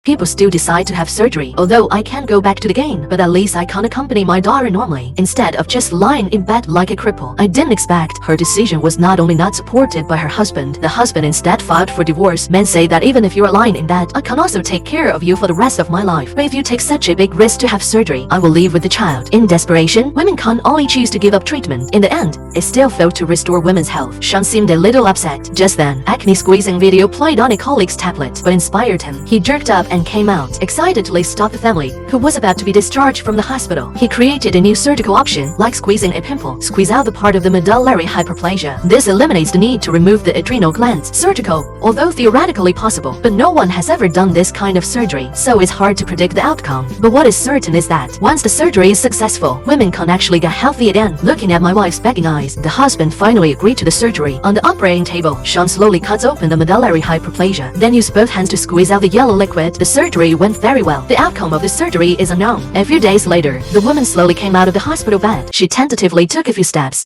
People still decide to have surgery. Although I can't go back to the game, but at least I can accompany my daughter normally, instead of just lying in bed like a cripple. I didn't expect. Her decision was not only not supported by her husband, the husband instead filed for divorce. Men say that even if you're lying in bed, I can also take care of you for the rest of my life. But if you take such a big risk to have surgery, I will leave with the child. In desperation, women can only choose to give up treatment. In the end, it still failed to restore women's health. Sean seemed a little upset. Just then, acne squeezing video played on a colleague's tablet, but inspired him. He jerked up and came out, excitedly stopped the family, who was about to be discharged from the hospital. He created a new surgical option, like squeezing a pimple. Squeeze out the part of the medullary hyperplasia. This eliminates the need to remove the adrenal glands. Surgical, although theoretically possible, but no one has ever done this kind of surgery, so it's hard to predict the outcome. But what is certain is that, once the surgery is successful, women can actually get healthy again. Looking at my wife's begging eyes, the husband finally agreed to the surgery. On the operating table, Sean slowly cuts open the medullary hyperplasia, then used both hands to squeeze out the yellow liquid. The surgery went very well. The outcome of the surgery is unknown. A few days later, the woman slowly came out of the hospital bed. She tentatively took a few steps.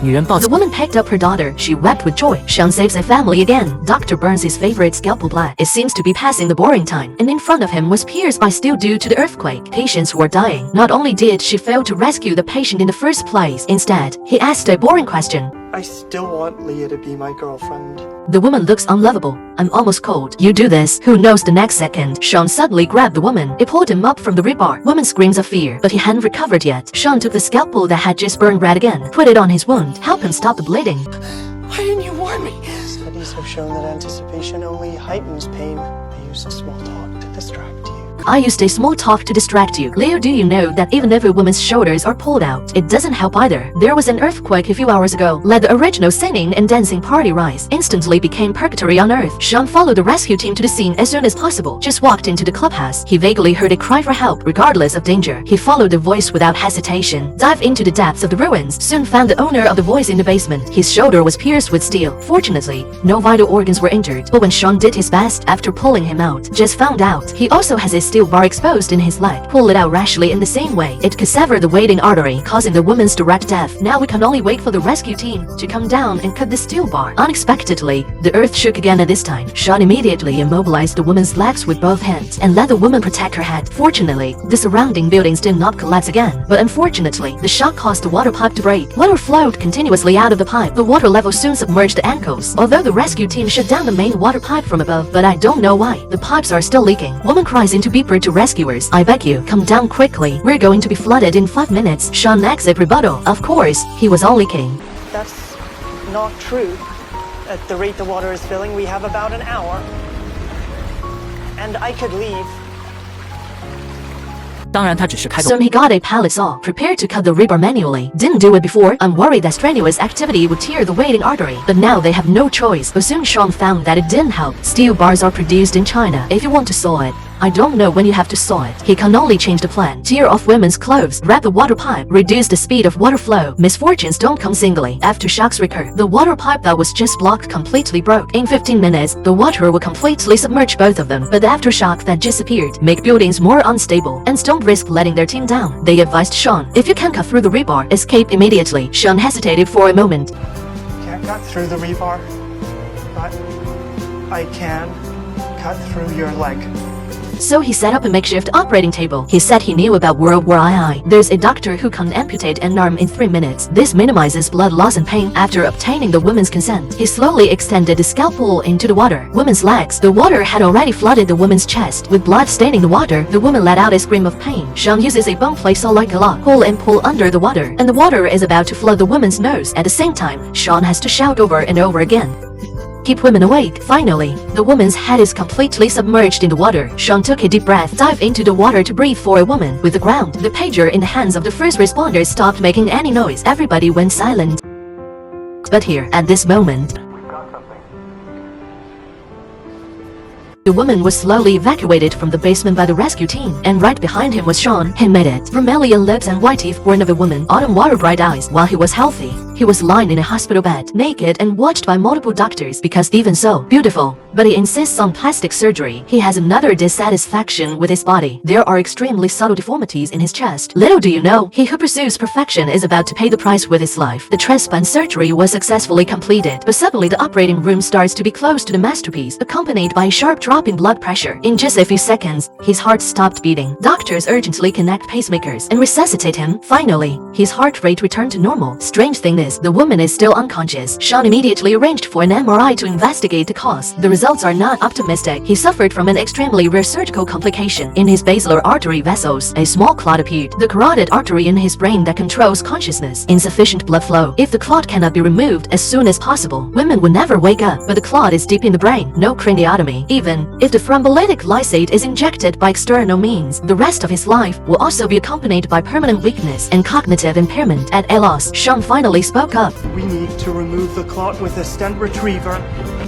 The woman picked up her daughter. She wept with joy. Sean saves a family again. Dr. Burns' his favorite scalpel blade. It seems to be passing the boring time, and in front of him was pierced by steel due to the earthquake. Patients were dying. Not only did she fail to rescue the patient in the first place, instead, he asked a boring question. I still want Leah to be my girlfriend. The woman looks unlovable. I'm almost cold. You do this. Who knows the next second? Sean suddenly grabbed the woman. It pulled him up from the rebar. Woman screams of fear, but he hadn't recovered yet. Sean took the scalpel that had just burned red again, put it on his wound, help him stop the bleeding. Why didn't you warn me? Studies have shown that anticipation only heightens pain. I used small talk to distract you. I used a small talk to distract you. Leo, do you know that even if a woman's shoulders are pulled out, it doesn't help either? There was an earthquake a few hours ago. Let the original singing and dancing party rise. Instantly became purgatory on earth. Sean followed the rescue team to the scene as soon as possible. Just walked into the clubhouse. He vaguely heard a cry for help, regardless of danger. He followed the voice without hesitation. Dived into the depths of the ruins. Soon found the owner of the voice in the basement. His shoulder was pierced with steel. Fortunately, no vital organs were injured. But when Sean did his best after pulling him out, just found out he also has a steel bar exposed in his leg. Pull it out rashly in the same way. It could sever the waiting artery, causing the woman's direct death. Now we can only wait for the rescue team to come down and cut the steel bar. Unexpectedly, the earth shook again at this time. Sean immediately immobilized the woman's legs with both hands and let the woman protect her head. Fortunately, the surrounding buildings did not collapse again, but unfortunately, the shock caused the water pipe to break. Water flowed continuously out of the pipe. The water level soon submerged the ankles. Although the rescue team shut down the main water pipe from above, but I don't know why. The pipes are still leaking. Woman cries into beeper to rescuers. I beg you, come down quickly. We're going to be flooded in 5 minutes. Sean exit rebuttal. Of course, he was all leaking. That's not true. At the rate the water is filling, we have about an hour. And I could leave. Soon he got a pallet saw, prepared to cut the rebar manually. Didn't do it before. I'm worried that strenuous activity would tear the waiting artery, but now they have no choice. But soon Sean found that it didn't help. Steel bars are produced in China. If you want to saw it, I don't know when you have to saw it. He can only change the plan. Tear off women's clothes, wrap the water pipe, reduce the speed of water flow. Misfortunes don't come singly. After shocks recur, the water pipe that was just blocked completely broke. In 15 minutes, the water will completely submerge both of them. But the aftershock that disappeared make buildings more unstable and don't risk letting their team down. They advised Sean, if you can't cut through the rebar, escape immediately. Sean hesitated for a moment. Can't cut through the rebar, but I can cut through your leg. So he set up a makeshift operating table. He said he knew about World War II. There's a doctor who can amputate an arm in 3 minutes. This minimizes blood loss and pain. After obtaining the woman's consent, he slowly extended the scalpel into the water. Woman's legs. The water had already flooded the woman's chest. With blood staining the water, the woman let out a scream of pain. Sean uses a bone plate saw like a lock. Pull and pull under the water, and the water is about to flood the woman's nose. At the same time, Sean has to shout over and over again. Keep women awake. Finally, the woman's head is completely submerged in the water. Sean took a deep breath, dived into the water to breathe for a woman. With the ground, the pager in the hands of the first responders stopped making any noise. Everybody went silent. But here, at this moment, the woman was slowly evacuated from the basement by the rescue team, and right behind him was Sean. He made it. Vermilion lips and white teeth born of a woman, autumn water bright eyes, while he was healthy. He was lying in a hospital bed, naked and watched by multiple doctors because even so beautiful. But he insists on plastic surgery. He has another dissatisfaction with his body. There are extremely subtle deformities in his chest. Little do you know, he who pursues perfection is about to pay the price with his life. The transplant surgery was successfully completed, but suddenly the operating room starts to be close to the masterpiece, accompanied by a sharp drop in blood pressure. In just a few seconds, his heart stopped beating. Doctors urgently connect pacemakers and resuscitate him. Finally, his heart rate returned to normal. Strange thing is, the woman is still unconscious. Sean immediately arranged for an MRI to investigate the cause. The results are not optimistic. He suffered from an extremely rare surgical complication. In his basilar artery vessels, a small clot appeared. The carotid artery in his brain that controls consciousness. Insufficient blood flow. If the clot cannot be removed as soon as possible, women will never wake up. But the clot is deep in the brain. No craniotomy. Even if the thrombolytic lysate is injected by external means, the rest of his life will also be accompanied by permanent weakness and cognitive impairment. At a loss, Sean finally spoke up. We need to remove the clot with a stent retriever.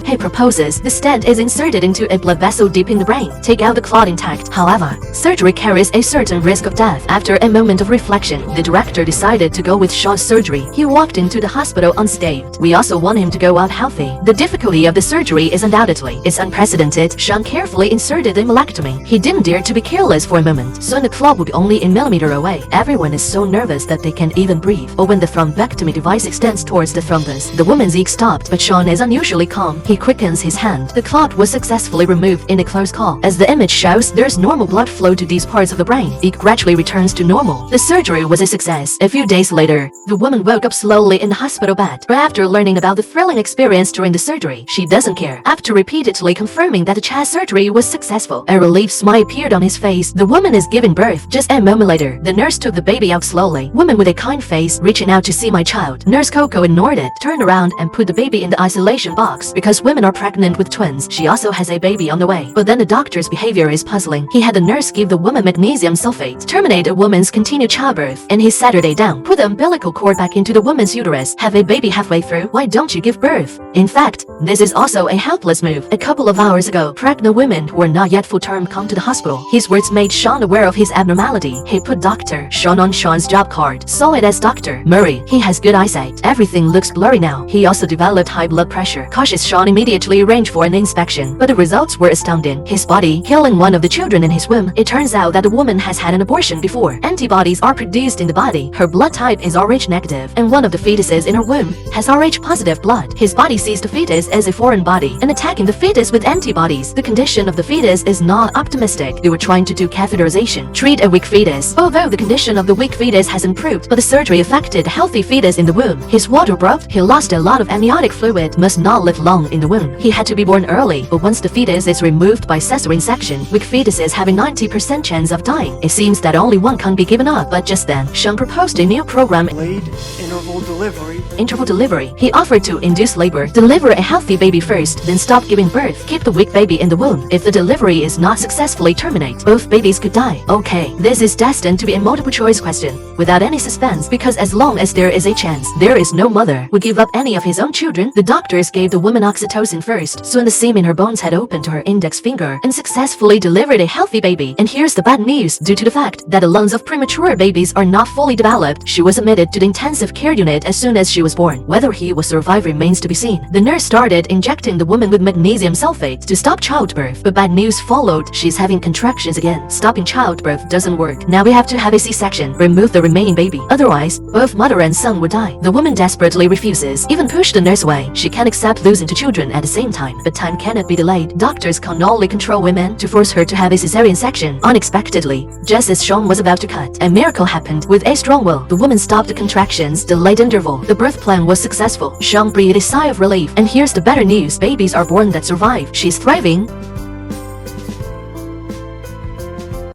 He proposes the stent is inserted into a blood vessel deep in the brain. Take out the clot intact. However, surgery carries a certain risk of death. After a moment of reflection, the director decided to go with Sean's surgery. He walked into the hospital unscathed. We also want him to go out healthy. The difficulty of the surgery is undoubtedly it's unprecedented. Sean carefully inserted a mylectomy. He didn't dare to be careless for a moment. Soon the clot would be only a millimeter away. Everyone is so nervous that they can't even breathe. Or when the thrombectomy device extends towards the thrombus, the woman's eek stopped, but Sean is unusually calm. He quickens his hand. The clot was successfully removed in a close call. As the image shows, there's normal blood flow to these parts of the brain. It gradually returns to normal. The surgery was a success. A few days later, the woman woke up slowly in the hospital bed. But after learning about the thrilling experience during the surgery, she doesn't care. After repeatedly confirming that the chest surgery was successful, a relieved smile appeared on his face. The woman is giving birth. Just a moment later, the nurse took the baby out slowly. Woman with a kind face, reaching out to see my child. Nurse Coco ignored it, turned around and put the baby in the isolation box. Because women are pregnant with twins, she also has a baby on the way. But then the doctor's behavior is puzzling. He had the nurse give the woman magnesium sulfate, terminate a woman's continued childbirth, and he sat her day down, put the umbilical cord back into the woman's uterus, have a baby halfway through. Why don't you give birth? In fact, this is also a helpless move. A couple of hours ago, pregnant women who are not yet full-term come to the hospital. His words made Sean aware of his abnormality. He put Dr. Sean on Sean's job card, saw it as Dr. Murray. He has good eyesight. Everything looks blurry now. He also developed high blood pressure. Cautious Sean immediately arranged for an inspection, but the results were astounding. His body killing one of the children in his womb. It turns out that the woman has had an abortion before. Antibodies are produced in the body. Her blood type is Rh negative, and one of the fetuses in her womb has Rh positive blood. His body sees the fetus as a foreign body and attacking the fetus with antibodies. The condition of the fetus is not optimistic. They were trying to do catheterization, treat a weak fetus. Although the condition of the weak fetus has improved, but the surgery affected the healthy fetus in the womb. His water broke. He lost a lot of amniotic fluid, must not live long in the womb. He had to be born early, but once the fetus is removed by cesarean section, weak fetuses have a 90% chance of dying. It seems that only one can be given up, but just then, Sean proposed a new program. Delayed interval delivery. Interval delivery. He offered to induce labor, deliver a healthy baby first, then stop giving birth, keep the weak baby in the womb. If the delivery is not successfully terminate, both babies could die. Okay, this is destined to be a multiple choice question, without any suspense, because as long as there is a chance, there is no mother would give up any of his own children. The doctors gave the woman oxytocin first. Soon the seam in her bones had opened to her index finger and successfully delivered a healthy baby. And here's the bad news. Due to the fact that the lungs of premature babies are not fully developed, she was admitted to the intensive care unit as soon as she was born. Whether he will survive remains to be seen. The nurse started injecting the woman with magnesium sulfate to stop childbirth, but bad news followed. She's having contractions again. Stopping childbirth doesn't work. Now we have to have a C-section, remove the remaining baby. Otherwise, both mother and son would die. The woman desperately refuses, even pushed the nurse away. She can't accept losing two children at the same time, but time cannot be delayed. Doctors can only control women to force her to have a cesarean section. Unexpectedly, just as Sean was about to cut, a miracle happened. With a strong will, the woman stopped the contractions, delayed interval. The birth plan was successful. Sean breathed a sigh of relief. And here's the better news. Babies are born that survive. She's thriving.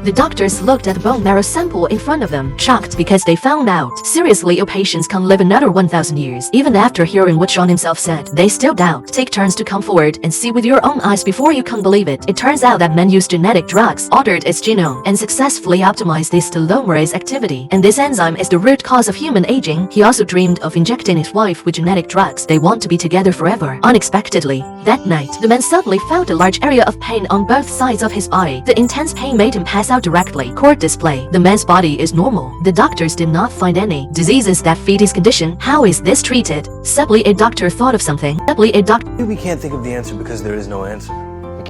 The doctors looked at the bone marrow sample in front of them, shocked because they found out seriously ill patients can live another 1,000 years. Even after hearing what Sean himself said, they still doubt. Take turns to come forward and see with your own eyes before you can believe it. It turns out that men use genetic drugs, altered its genome, and successfully optimized its telomerase activity. And this enzyme is the root cause of human aging. He also dreamed of injecting his wife with genetic drugs. They want to be together forever. Unexpectedly, that night, the man suddenly felt a large area of pain on both sides of his body. The intense pain made him pass out directly. Court display. The man's body is normal. The doctors did not find any diseases that fit his condition. How is this treated? Simply a doctor thought of something. Simply a doctor. We can't think of the answer because there is no answer.